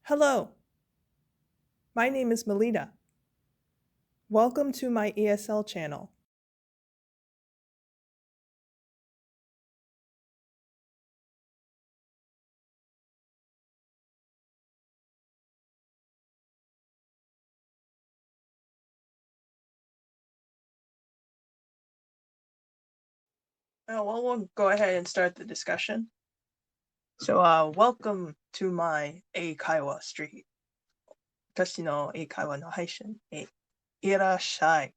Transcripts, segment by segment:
Hello, my name is Melita. Welcome to my ESL channel. Well, we'll go ahead and start the discussion. So, welcome to my Eikaiwa street. 私の英会話の配信へいらっしゃい。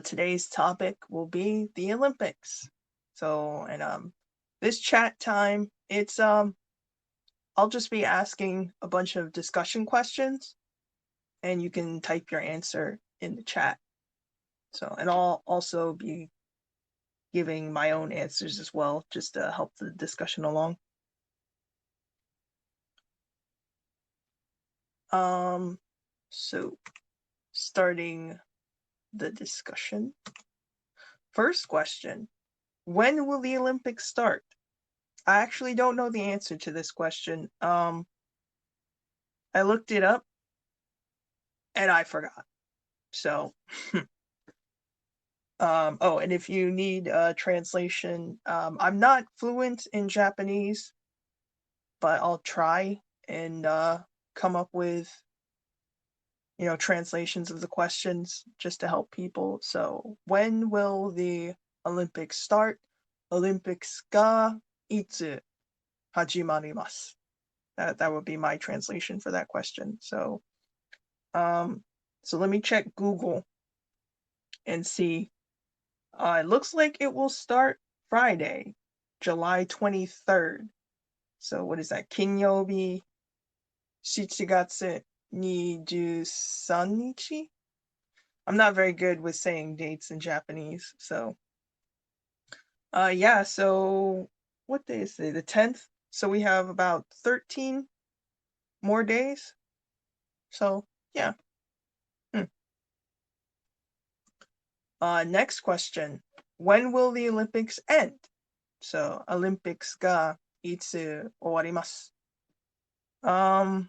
Today's topic will be the Olympics. This chat time, I'll just be asking a bunch of discussion questions, and you can type your answer in the chat. And I'll also be giving my own answers as well, just to help the discussion along. So starting the discussion. First question, when will the Olympics start? I actually don't know the answer to this question. I looked it up and I forgot. So, and if you need a translation, I'm not fluent in Japanese, but I'll try and come up with translations of the questions just to help people. So, when will the Olympics start? Olympics ga itsu hajimarimasu. That would be my translation for that question. So let me check Google and see. It looks like it will start Friday, July 23rd. So what is that? Kinyobi 7月23日? I'm not very good with saying dates in Japanese. So, so what day is today? The 10th? So we have about 13 more days. So, yeah. Next question. When will the Olympics end? So, Olympics ga itsu owarimasu? Well,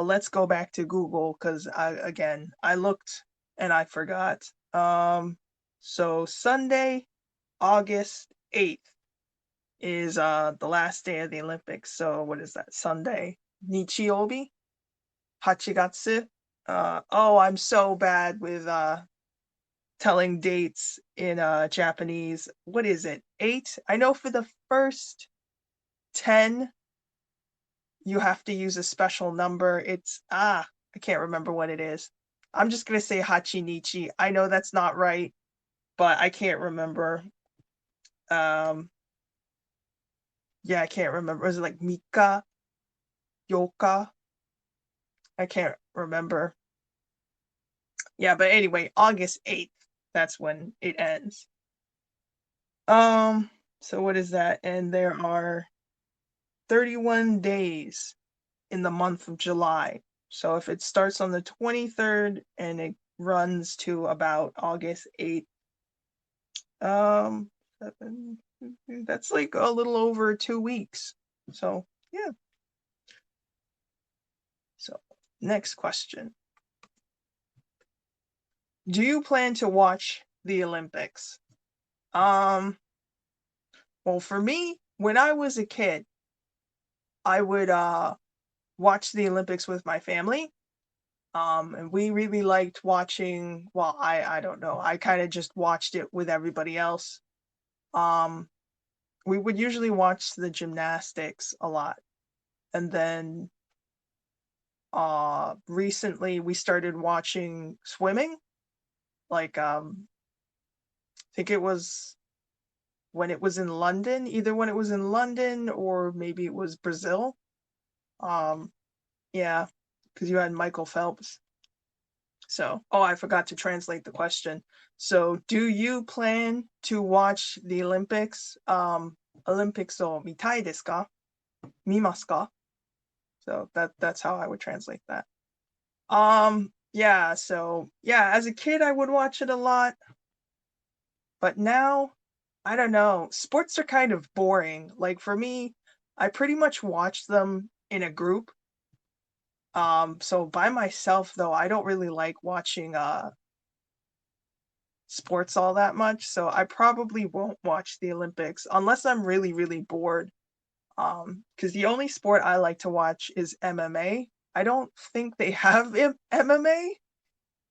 let's go back to Google because I looked and I forgot. So Sunday, August 8th is the last day of the Olympics. So what is that? Sunday, Nichiobi, Hachigatsu. I'm so bad with telling dates in Japanese. What is it? 8? I know for the first 10 you have to use a special number. It's I can't remember what it is. I'm just gonna say Hachinichi. I know that's not right, but I can't remember. I can't remember. Was it like Mika? Yoka? I can't remember. Yeah, but anyway, August 8th, that's when it ends. So what is that? And there are 31 days in the month of July. So if it starts on the 23rd and it runs to about August 8th, that's like a little over 2 weeks. So, yeah. So, next question. Do you plan to watch the Olympics? Well, for me, when I was a kid, I would watch the Olympics with my family. And we really liked watching, well, I don't know. I kind of just watched it with everybody else. We would usually watch the gymnastics a lot. And then recently we started watching swimming. Like I think it was when it was in London, either when it was in London or maybe it was Brazil. Yeah, because you had Michael Phelps. So, I forgot to translate the question. So, do you plan to watch the Olympics? Olympics o mitai desu ka? Mimasu ka? So that's how I would translate that. As a kid I would watch it a lot. But now, I don't know. Sports are kind of boring. Like for me, I pretty much watch them in a group. So by myself though, I don't really like watching sports all that much. So I probably won't watch the Olympics unless I'm really, really bored. Because the only sport I like to watch is MMA. I don't think they have MMA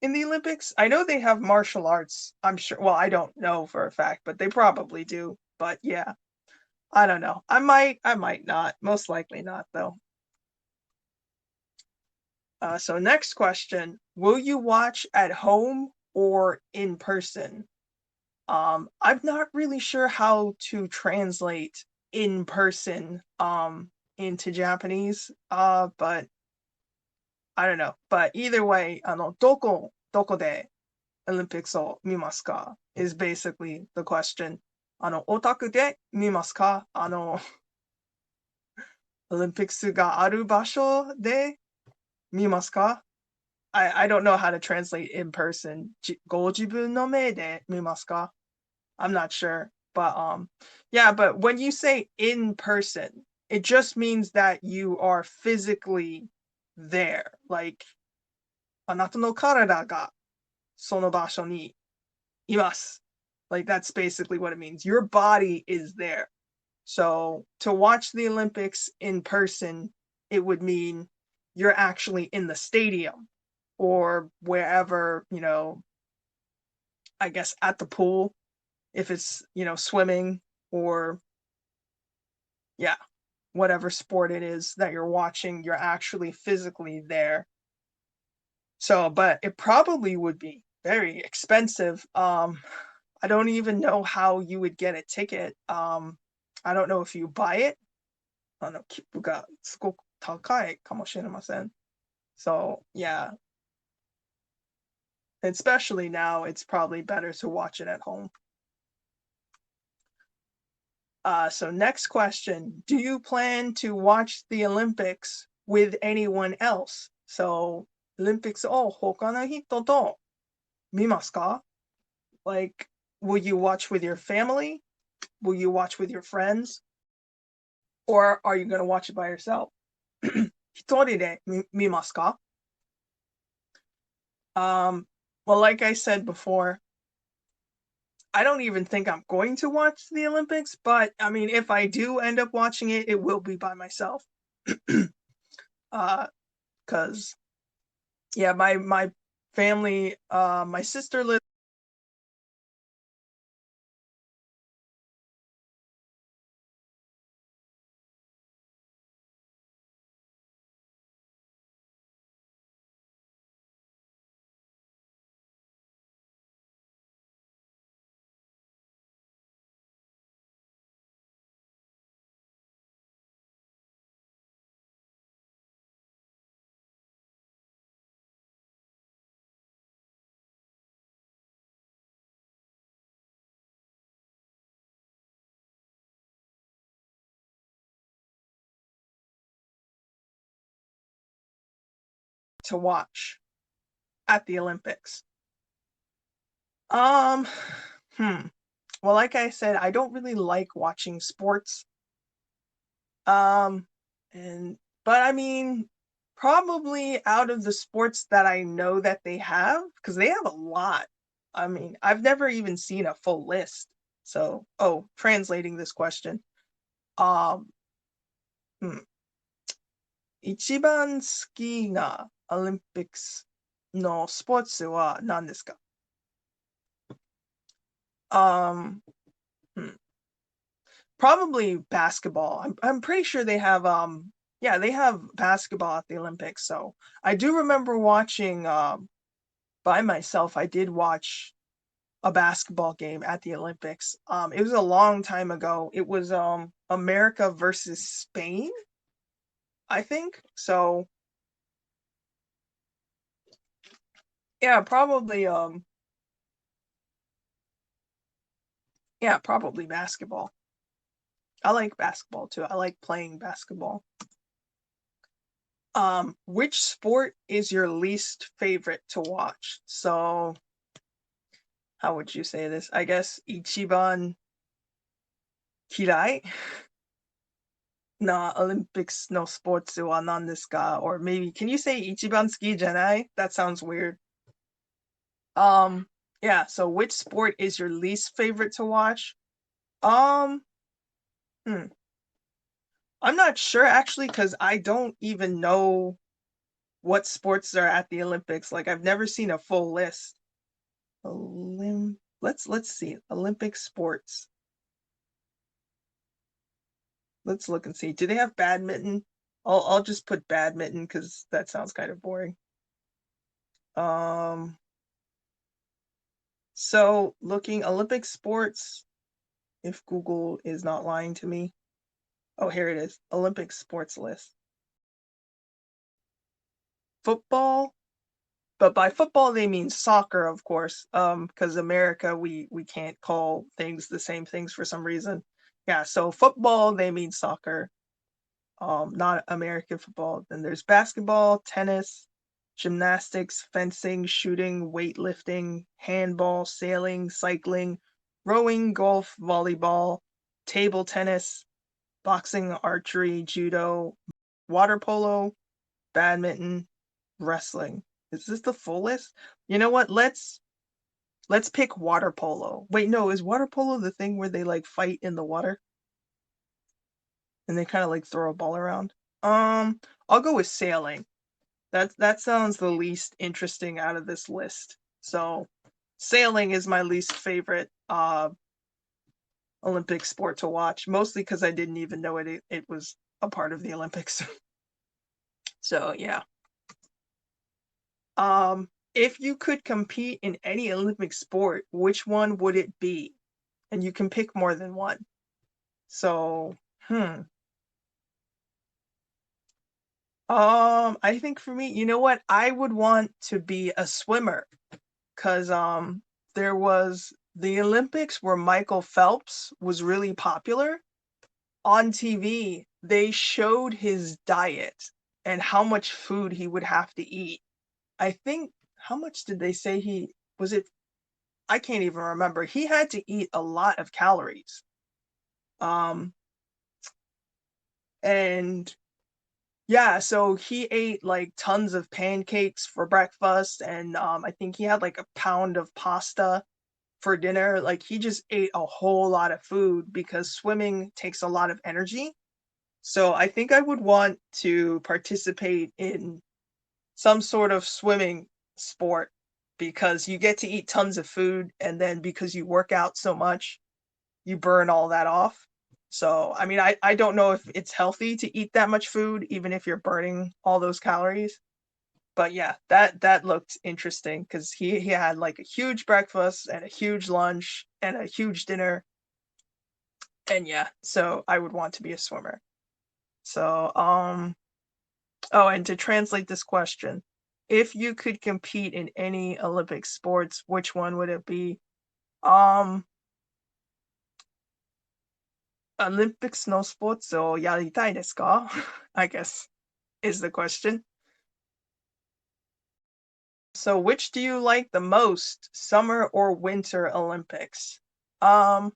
in the Olympics. I know they have martial arts. I'm sure. Well, I don't know for a fact, but they probably do. But yeah, I don't know. I might not. Most likely not, though. So next question: will you watch at home or in person? I'm not really sure how to translate in person into Japanese. But I don't know. But either way, どこで Olympics を見ますか is basically the question. オタクで見ますかOlympics がある場所で見ますか I don't know how to translate in person. ご自分の目で見ますか I'm not sure. But yeah, but when you say in person, it just means that you are physically there. Like あなたの体がその場所にいます. Like that's basically what it means. Your body is there. So to watch the Olympics in person, it would mean you're actually in the stadium or wherever, I guess at the pool, if it's, swimming or yeah, whatever sport it is that you're watching, you're actually physically there. So, but it probably would be very expensive. I don't even know how you would get a ticket. I don't know if you buy it. 切符がすごく高いかもしれません. So, yeah. Especially now, it's probably better to watch it at home. So next question. Do you plan to watch the Olympics with anyone else? So, Olympics を他の人と見ますか? Like, will you watch with your family? Will you watch with your friends? Or are you going to watch it by yourself? 一人で見ますか? Well, like I said before, I don't even think I'm going to watch the Olympics, but I mean, if I do end up watching it, it will be by myself. Because yeah, my family, my sister lives to watch at the Olympics. Um, hmm. Well, like I said, I don't really like watching sports. Um, and but I mean, probably out of the sports that I know that they have, because they have a lot. I mean, I've never even seen a full list. So, translating this question. Um, hmm. 一番好きなオリンピックスのスポーツは何ですか? Um, hmm. Probably basketball. I'm pretty sure they have yeah, they have basketball at the Olympics. So I do remember watching by myself. I did watch a basketball game at the Olympics. It was a long time ago. It was America versus Spain, I think. So yeah, probably basketball. I like basketball too. I like playing basketball. Which sport is your least favorite to watch? So how would you say this? I guess 一番嫌い Olympics no sports wa nan desu ka? Or maybe can you say ichiban suki janai? That sounds weird. Um, yeah, so which sport is your least favorite to watch? Um, hmm, I'm not sure actually because I don't even know what sports are at the Olympics. Like I've never seen a full list. Let's see. Olympic sports. Let's look and see. Do they have badminton? I'll just put badminton because that sounds kind of boring. Um, so looking Olympic sports, if Google is not lying to me. Oh, here it is. Olympic sports list. Football, but by football they mean soccer, of course. Because America we can't call things the same things for some reason. Yeah, so football they mean soccer. Not American football. Then there's basketball, tennis, gymnastics, fencing, shooting, weightlifting, handball, sailing, cycling, rowing, golf, volleyball, table tennis, boxing, archery, judo, water polo, badminton, wrestling. Is this the full list? You know what? Let's pick water polo. Wait, no, is water polo the thing where they like fight in the water and they kind of like throw a ball around? I'll go with sailing. That sounds the least interesting out of this list. So, sailing is my least favorite Olympic sport to watch, mostly because I didn't even know it was a part of the Olympics. So, yeah. If you could compete in any Olympic sport, which one would it be? And you can pick more than one. So, I think for me, you know what? I would want to be a swimmer because there was the Olympics where Michael Phelps was really popular. On TV, they showed his diet and how much food he would have to eat. I think how much did they say he was it I can't even remember. He had to eat a lot of calories. Um and yeah, so he ate like tons of pancakes for breakfast and I think he had like a pound of pasta for dinner. Like he just ate a whole lot of food because swimming takes a lot of energy. So I think I would want to participate in some sort of swimming sport because you get to eat tons of food and then because you work out so much, you burn all that off. So, I mean, I don't know if it's healthy to eat that much food even if you're burning all those calories. But yeah, that looked interesting because he had like a huge breakfast and a huge lunch and a huge dinner. And yeah, so I would want to be a swimmer. So, oh, and to translate this question, if you could compete in any Olympic sports, which one would it be? Um, Olympics no sports or yaritai desu ka? I guess is the question. So, which do you like the most, summer or winter Olympics? Um,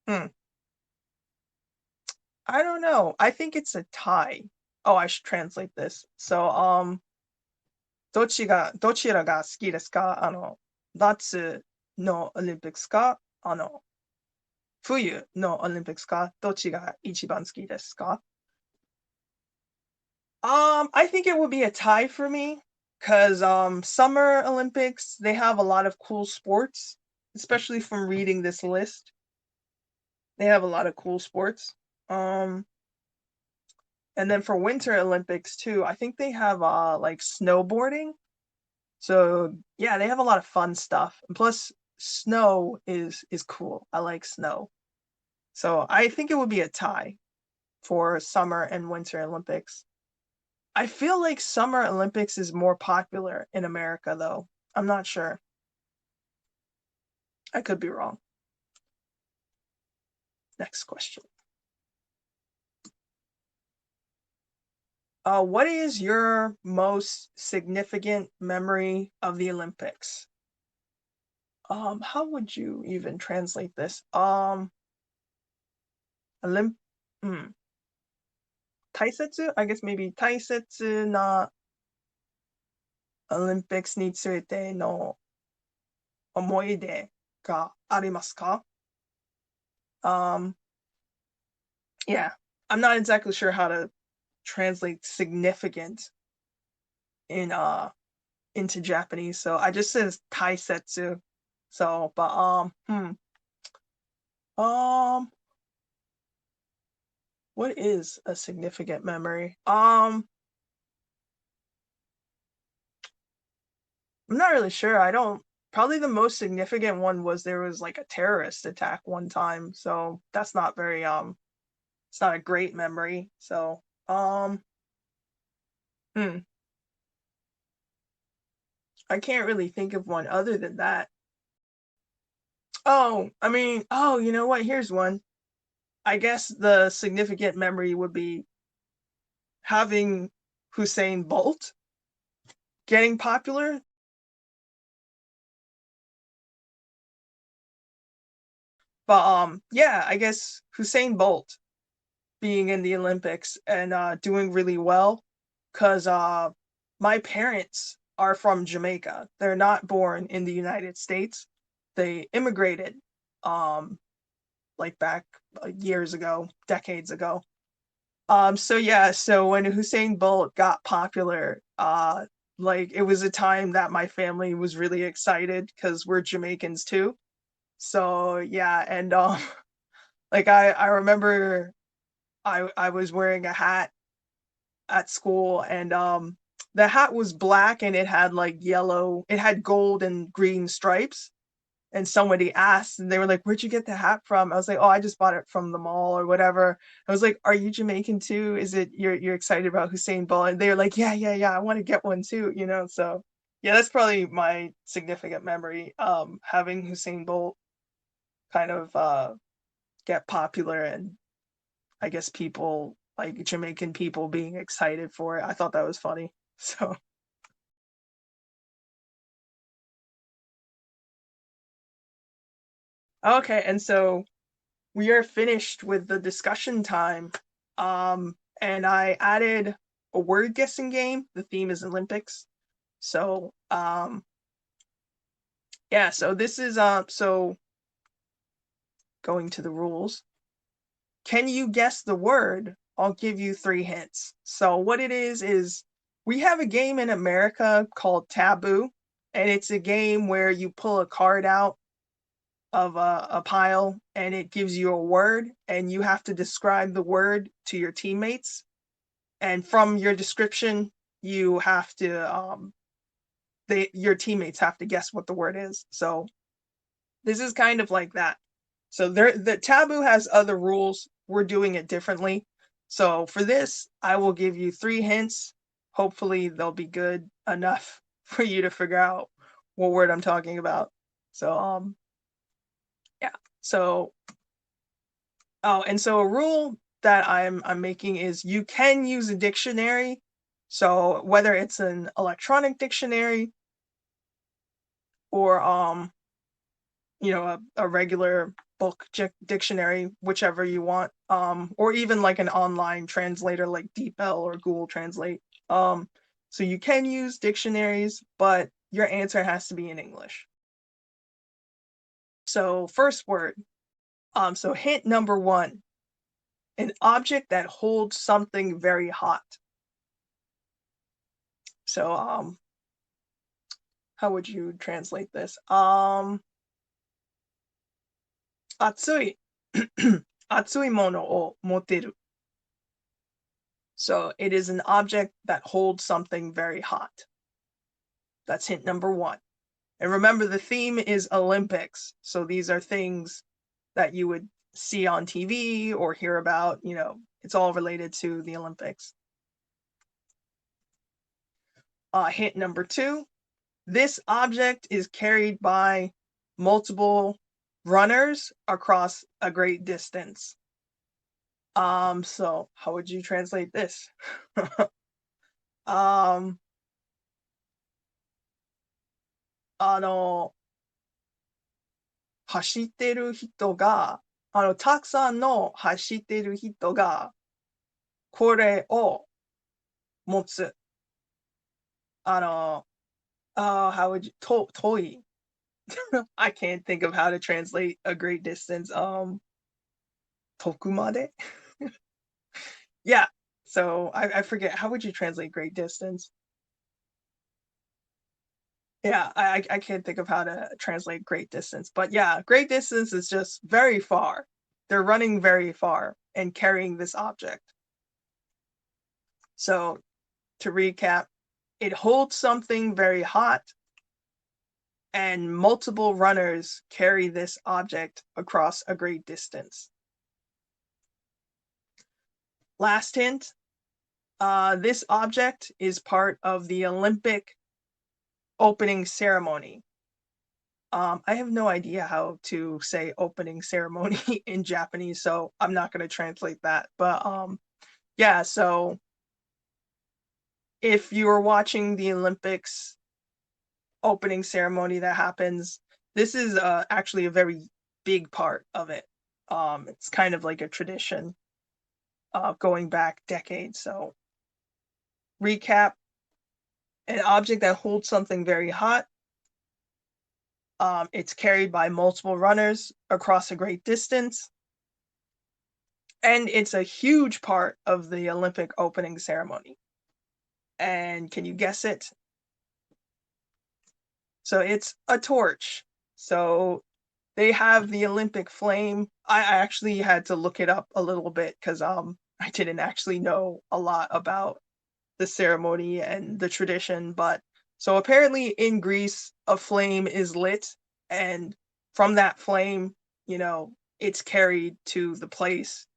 hmm, I don't know. I think it's a tie. Oh, I should translate this. So, どちらが好きですか？夏のオリンピックスか？冬のオリンピックスか？どっちが一番好きですか？I think it would be a tie for me because Summer Olympics they have a lot of cool sports, especially from reading this list. They have a lot of cool sports. Um, and then for Winter Olympics too, I think they have like snowboarding. So yeah, they have a lot of fun stuff. And plus, snow is cool. I like snow. So I think it would be a tie for Summer and Winter Olympics. I feel like Summer Olympics is more popular in America, though. I'm not sure. I could be wrong. Next question. What is your most significant memory of the Olympics? How would you even translate this? Olymp. Hmm. 大切 I guess maybe 大切なオリンピックスについての思い出がありますか? Um, yeah, I'm not exactly sure how to translate significant in into Japanese, so I just says taisetsu. So, but um, what is a significant memory? I'm not really sure. I don't. Probably the most significant one was there was like a terrorist attack one time, so that's not very it's not a great memory. So hmm, I can't really think of one other than that. Oh, I mean, oh, you know what? Here's one. I guess the significant memory would be having Hussein Bolt getting popular. But yeah, I guess Hussein Bolt being in the Olympics and doing really well because my parents are from Jamaica. They're not born in the United States. They immigrated like back years ago, decades ago. So yeah, so when Hussein Bolt got popular, like it was a time that my family was really excited because we're Jamaicans too. So yeah, and like I remember I was wearing a hat at school and the hat was black and it had like yellow, it had gold and green stripes. And somebody asked and they were like, "Where'd you get the hat from?" I was like, "Oh, I just bought it from the mall or whatever." I was like, "Are you Jamaican too? Is it you're excited about Hussein Bolt?" And they were like, "Yeah, yeah, yeah, I want to get one too, you know." So yeah, that's probably my significant memory. Having Hussein Bolt kind of get popular and I guess people like Jamaican people being excited for it. I thought that was funny. So okay, and so we are finished with the discussion time. And I added a word guessing game. The theme is Olympics. So yeah, so this is so going to the rules. Can you guess the word? I'll give you 3 hints. So what it is we have a game in America called Taboo, and it's a game where you pull a card out of a pile and it gives you a word and you have to describe the word to your teammates. And from your description, you have to your teammates have to guess what the word is. So this is kind of like that. So the taboo has other rules. We're doing it differently. So for this, I will give you 3 hints. Hopefully they'll be good enough for you to figure out what word I'm talking about. So yeah. So oh, and so a rule that I'm making is you can use a dictionary. So whether it's an electronic dictionary or you know, a regular book dictionary, whichever you want, or even like an online translator like DeepL or Google Translate. So you can use dictionaries, but your answer has to be in English. So first word. So hint number one, an object that holds something very hot. So how would you translate this? 熱い熱いものを持てる. So it is an object that holds something very hot. That's hint number one. And remember, the theme is Olympics. So these are things that you would see on TV or hear about. You know, it's all related to the Olympics. Hint number two, this object is carried by multiple runners across a great distance. So how would you translate this? um, あの、走ってる人が、たくさんの走ってる人が、これを持つ。how would you, 遠い。I can't think of how to translate a great distance. 遠くまで? Yeah. So I forget. How would you translate great distance? Yeah, I can't think of how to translate great distance. But yeah, great distance is just very far. They're running very far and carrying this object. So to recap, it holds something very hot, and multiple runners carry this object across a great distance. Last hint, this object is part of the Olympic opening ceremony. I have no idea how to say opening ceremony in Japanese, so I'm not going to translate that. But yeah, so if you are watching the Olympics opening ceremony that happens, this is actually a very big part of it. It's kind of like a tradition going back decades. So recap, an object that holds something very hot. It's carried by multiple runners across a great distance. And it's a huge part of the Olympic opening ceremony. And can you guess it? So it's a torch. So they have the Olympic flame. I actually had to look it up a little bit because I didn't actually know a lot about the ceremony and the tradition. But so apparently in Greece, a flame is lit, and from that flame, it's carried to the place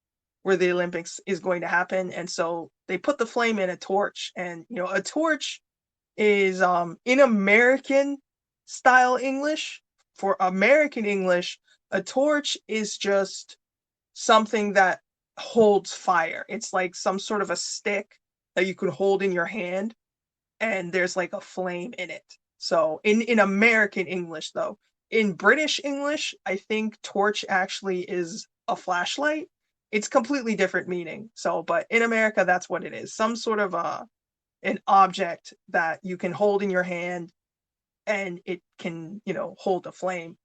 where the Olympics is going to happen. And so they put the flame in a torch, and a torch is in American style English. For American English, a torch is just something that holds fire. It's like some sort of a stick that you could hold in your hand, and there's like a flame in it. So in American English, though, in British English, I think torch actually is a flashlight. It's completely different meaning. So, but in America, that's what it is. Some sort of an object that you can hold in your hand, and it can, hold a flame.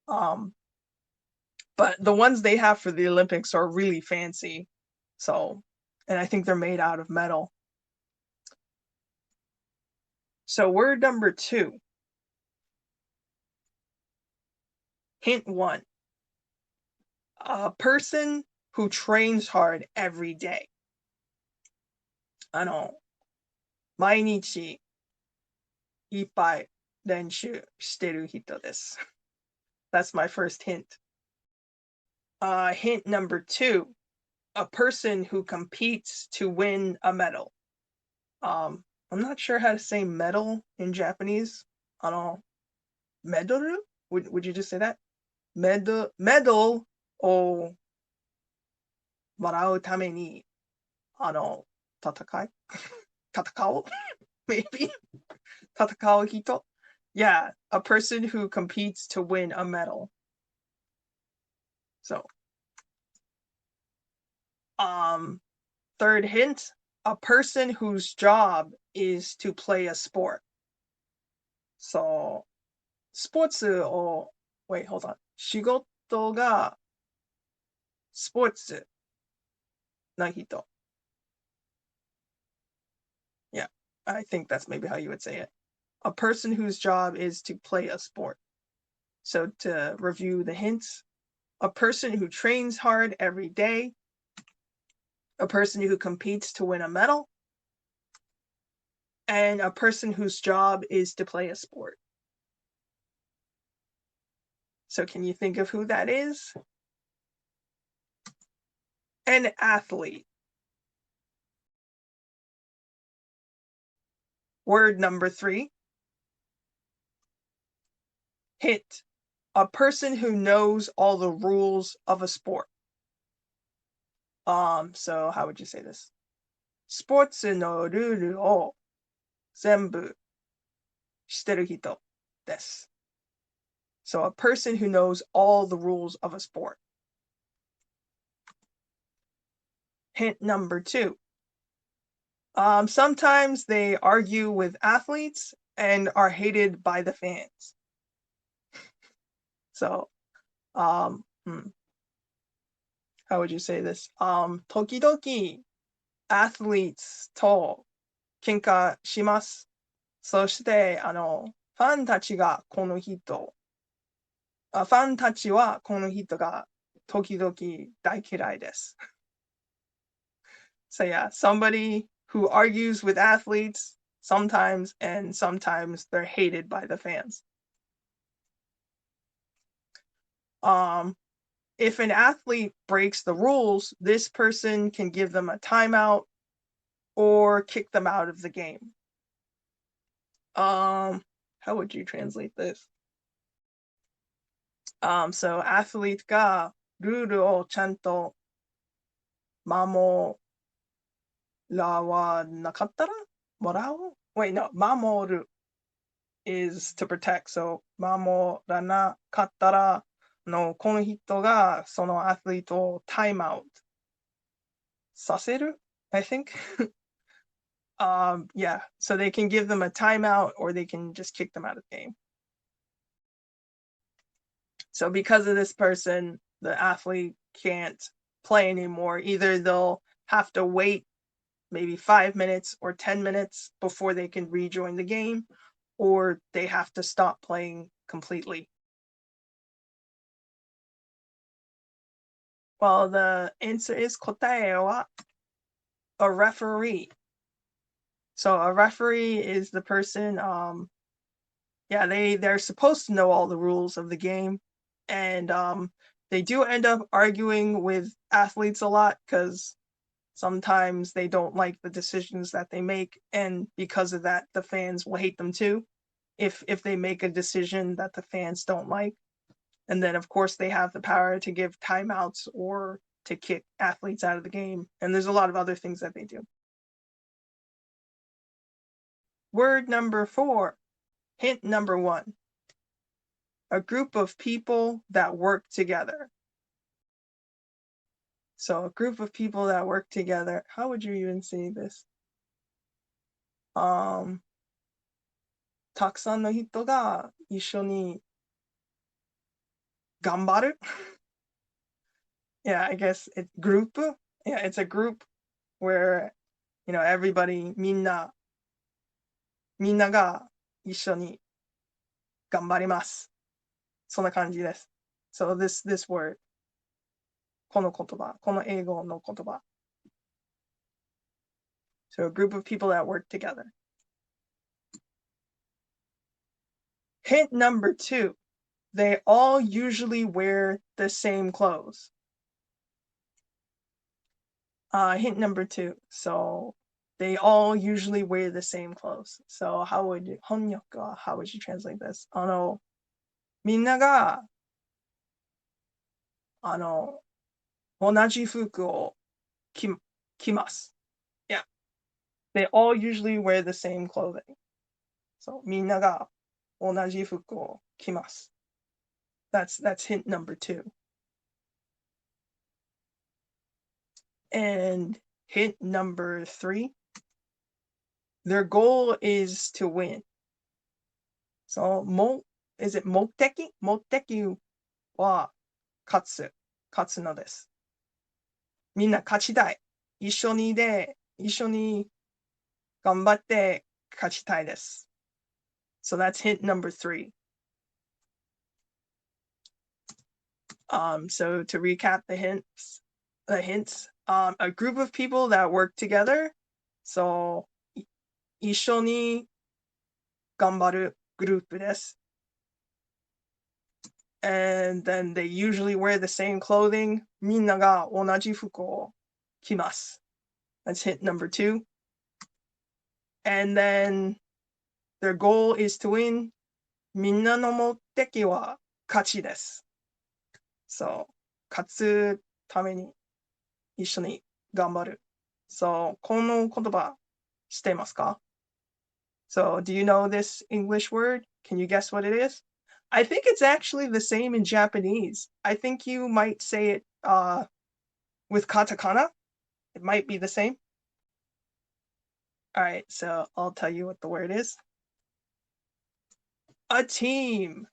But the ones they have for the Olympics are really fancy. So, and I think they're made out of metal. So word number 2. Hint 1. A person who trains hard every day. 毎日いっぱい練習してる人です。That's my first hint. Hint number 2. A person who competes to win a medal. I'm not sure how to say medal in Japanese. Medal? Would you just say that? Medal をもらうために、戦うmaybe? 戦う人? Yeah, a person who competes to win a medal. So, third hint, a person whose job is to play a sport. So, スポーツを、wait, hold on. 仕事がスポーツな人. Yeah, I think that's maybe how you would say it. A person whose job is to play a sport. So to review the hints, a person who trains hard every day, a person who competes to win a medal, and a person whose job is to play a sport. So can you think of who that is? An athlete. Word number 3. Hint. A person who knows all the rules of a sport. So how would you say this? スポーツのルールを全部知ってる人です. So a person who knows all the rules of a sport. Hint number 2. Sometimes they argue with athletes and are hated by the fans. So, how would you say this? 時々 athletes と喧嘩します。そして、ファンたちはこの人が時々大嫌いです。So yeah, somebody who argues with athletes sometimes, and sometimes they're hated by the fans. If an athlete breaks the rules, this person can give them a timeout or kick them out of the game. How would you translate this? So athlete がルールをちゃんと守らなかったらもらう Wait, no, 守る is to protect. So 守らなかったらこの人がそのアスリートをタイムアウトさせる I think. Yeah, so they can give them a timeout or they can just kick them out of the game. So because of this person, the athlete can't play anymore. Either they'll have to wait maybe 5 minutes or 10 minutes before they can rejoin the game, or they have to stop playing completely. Well, the answer is 答えは a referee. So a referee is the person, yeah, they're supposed to know all the rules of the game. And they do end up arguing with athletes a lot because sometimes they don't like the decisions that they make. And because of that, the fans will hate them too if they make a decision that the fans don't like. And then, of course, they have the power to give timeouts or to kick athletes out of the game. And there's a lot of other things that they do. Word number 4. Hint number 1. A group of people that work together. So a group of people that work together. How would you even say this? たくさんの人が一緒に頑張る Yeah, I guess it's group. Yeah, it's a group where, everybody みんなが一緒に頑張ります。そんな感じです。So this word. この言葉、この英語の言葉。So a group of people that work together. Hint number 2. They all usually wear the same clothes. Hint number 2. So they all usually wear the same clothes. So how would you translate this? みんなが同じ服を着ます。Yeah. They all usually wear the same clothing. So みんなが同じ服を着ます。That's hint number 2. And hint number 3. Their goal is to win. So, is it 目的は勝つのです。みんな勝ちたい。一緒に頑張って勝ちたいです。So that's hint number 3. So to recap the hints, a group of people that work together. So 一緒に頑張るグループです。And then they usually wear the same clothing. みんなが同じ服を着ます。That's hint number 2. And then their goal is to win. みんなの目的は勝ちです。So 勝つために一緒に頑張る。So この言葉知ってますか? So do you know this English word? Can you guess what it is? I think it's actually the same in Japanese. I think you might say it with katakana. It might be the same. All right, so I'll tell you what the word is. A team.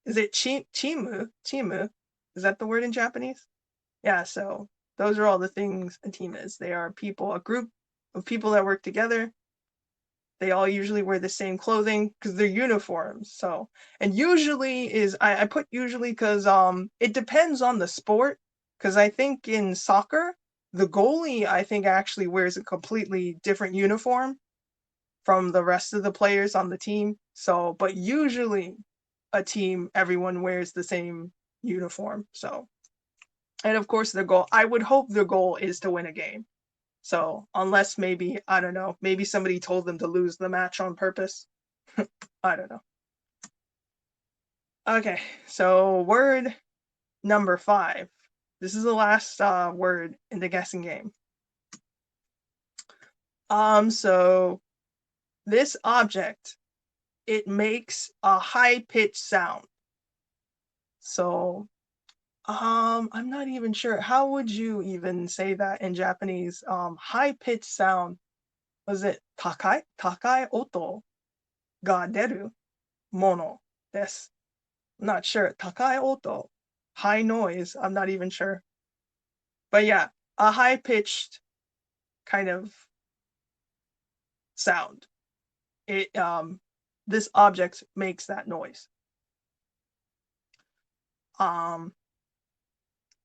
Is it chimu? Chimu? Is that the word in Japanese? Yeah, so those are all the things a team is. They are people, a group of people that work together. They all usually wear the same clothing because they're uniforms. So, and usually is I put usually because it depends on the sport. Because I think in soccer, the goalie I think actually wears a completely different uniform from the rest of the players on the team. So, but usually a team, everyone wears the same uniform. So, and of course the goal, I would hope the goal is to win a game. So unless maybe, I don't know, maybe somebody told them to lose the match on purpose. I don't know. Okay, so word number 5. This is the last word in the guessing game. So this object, it makes a high-pitched sound. So I'm not even sure. How would you even say that in Japanese? High-pitched sound. Was it takai? Takai oto ga deru mono desu. I'm not sure. Takai oto. High noise. I'm not even sure. But yeah, a high-pitched kind of sound. It this object makes that noise.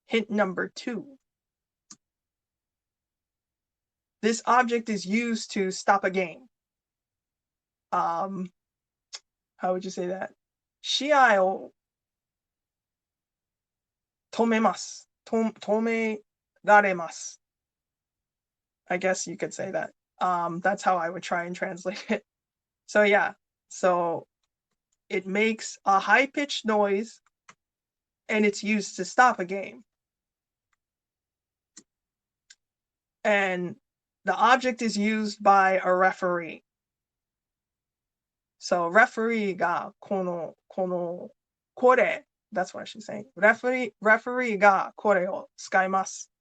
Hint number 2. This object is used to stop a game. How would you say that? 試合を止めます。止められます。I guess you could say that. That's how I would try and translate it. So yeah, so it makes a high-pitched noise and it's used to stop a game. And the object is used by a referee. So referee がこれ that's what I should say. Referee がこれを使います.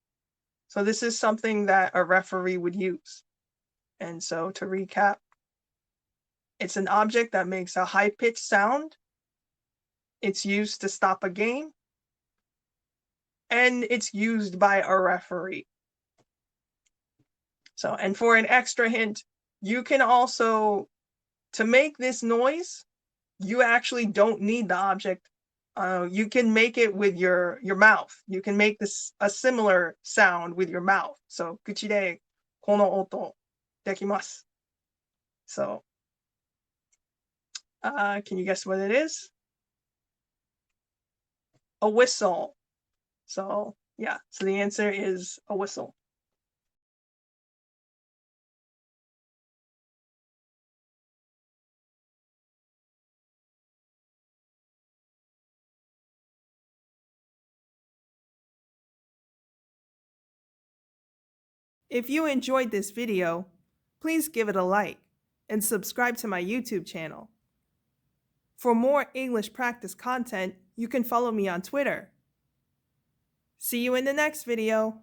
So this is something that a referee would use. And so to recap, it's an object that makes a high-pitched sound. It's used to stop a game. And it's used by a referee. So, and for an extra hint, you can also, to make this noise, you actually don't need the object. You can make it with your mouth. You can make this a similar sound with your mouth. So, 口でこの音できます. So, can you guess what it is? A whistle. So, yeah. So the answer is a whistle. If you enjoyed this video, please give it a like and subscribe to my YouTube channel. For more English practice content, you can follow me on Twitter. See you in the next video.